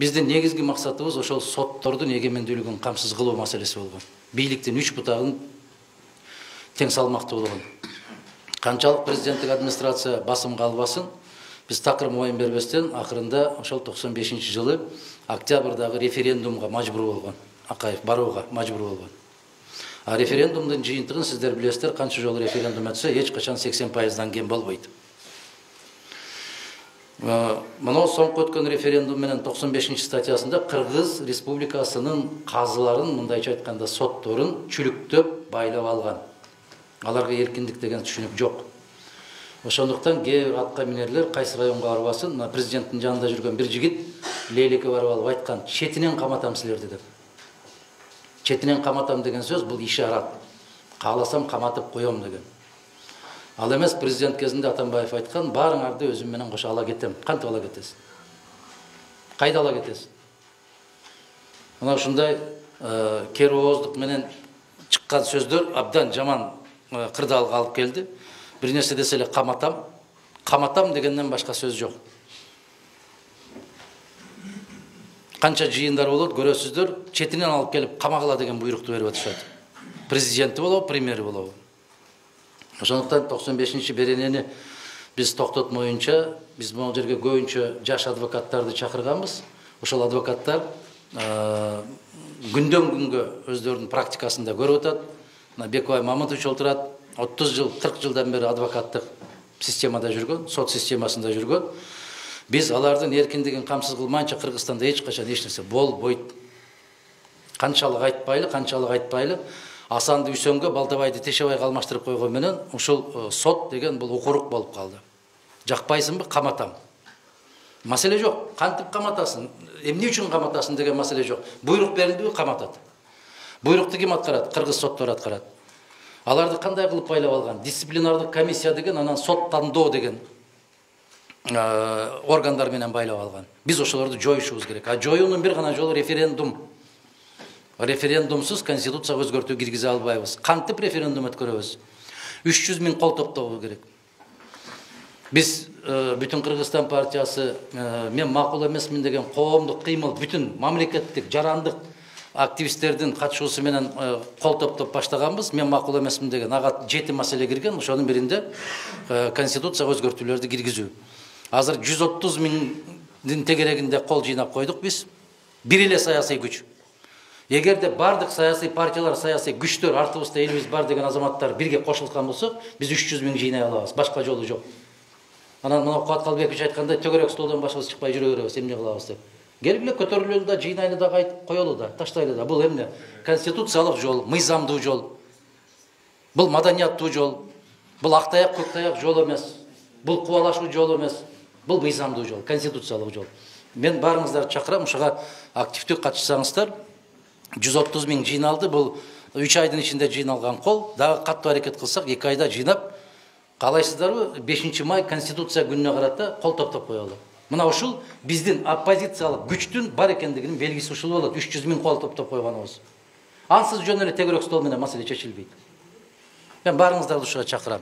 Биздин негизги максатыбыз ошол соттордун эгемендүүлүгүн камсыз кылуу маселеси болгон. Бийликтин үч бутагын тең салмактуу болгон. Канчалык президенттик администрация басымга албасын, биз такыр моюн бербестен акырында ошол 95-жылы октябрдагы референдумга мажбур болгон. Акаев барууга мажбур болгон. А референдумдун жыйынтыгын сиздер билесиздер, канча жолу референдум өтсө, эч качан 80%дан кем болбойт. Мына соңку өткөн референдум менен 95-статьясында Кыргыз Республикасынын казыларын, мындайча айтканда сотторун чүлүктөп байлап алган. Аларга эркиндик деген түшүнүк жок. Ошондуктан кээ бир атка минерлер кайсы районго барбасын, президенттин жанында жүргөн бир жигит лейлекке барып алып айткан, четинен каматам силерди деп. Четинен каматам деген сөз бул ишарат. Кааласам каматып коем деген. Ал эмес президент кезинде Атамбаев айткан, баарыңарды өзүм менен кошо ала кетем. Кантип ала кетесиз? Кайда ала кетесиз? Мына ушундай кер ооздук менен чыккан сөздөр абдан жаман кырдаалга алып келди. Бир нерсе десе эле каматам. Каматам дегенден башка сөз жок. Канча жыйындар болот, көрөсүздөр, четинен алып келип камагыла деген буйрукту берип атышат. Президенти болобу, премьери болобу. Ошондуктан 95-чи беренени биз токтотмоюнча, биз могу жерге көбүнчө жаш адвокаттарды чакырганбыз. Ошол адвокаттар күндөн күнгө өздөрүнүн практикасында көрүп атат. Бекбай Мамытович отурат, 30 жыл, 40 жылдан бери адвокаттык системада жүргөн, сот системасында жүргөн. Биз алардын эркиндигин камсыз кылмайынча Кыргызстанда эч качан эч нерсе болбойт. Канчалык айтпайлы, Асанды Үсөнгө, Балтабайды Тешебайга алмаштырып койгон менен ушул сот деген бул укурук болуп калды. Жакпайсыңбы, каматам. Маселе жок. Кантип каматасың? Эмне үчүн каматасың деген маселе жок. Буйрук берилдиби, каматат. Буйрукту ким аткарат? Кыргыз соттору аткарат. Аларды кандай кылып байлап алган? Дисциплинардык комиссия деген, анан сот тандоо деген органдар менен байлап алган. Биз ошолорду жоюшубуз керек. А жоюунун бир гана жолу референдум. Референдумсуз конституцияга өзгөртүү киргизе албайбыз. Кантип референдум өткөрөбүз? 300 000 кол топтоо керек. Биз бүтүн Кыргызстан партиясы, мен макул эмесмин деген коомдук кыймыл, бүтүн мамлекеттик жарандык активисттердин катышуусу менен кол топтоп баштаганбыз. Мен макул эмесмин деген ага 7 маселе кирген. Ошонун биринде конституцияга өзгөртүүлөрдү киргизүү. Азыр 130 000 тегерегинде кол жыйнап койдук биз. Бир эле саясий күч. Эгерде бардык саясий партиялар, саясий күчтөр, артыбызда элибиз бар деген азаматтар бирге кошулган болсо, биз 300 000 жыйнай алабыз. Башка жолу жок. Анан мына Кубат Калбекович айткандай, төгөрөк столдон башыбыз чыкпай жүрө беребиз, эмне кылабыз деп. Келгиле көтөрүлөлү да, жыйнайлы да, коелу да, таштайлы да. Бул эмне? Конституциялык жол, мыйзамдуу жол. Бул маданияттуу жол. Бул ак таяк, көк таяк жол эмес. Бул кубалашуу жол эмес. Бул мыйзамдуу жол, конституциялык жол. Мен баарыңыздарды чакырам, ушуга активдүү катышсаңыздар. 130 000 жыйналды, бул 3 айдын ичинде жыйналган кол. Дагы каттуу аракет кылсак, 2 айда жыйнап, каалайсыздарбы, 5 май конституция күнүнө карата кол топтоп коелу. Мына ушул биздин оппозициялык күчтүн бар экендигинин белгиси ушул болот. 300 000 кол топтоп койгонубуз. Ансыз жөн эле тегерек стол менен маселе чечилбейт. Мен баарыңыздарды ушуга чакырам.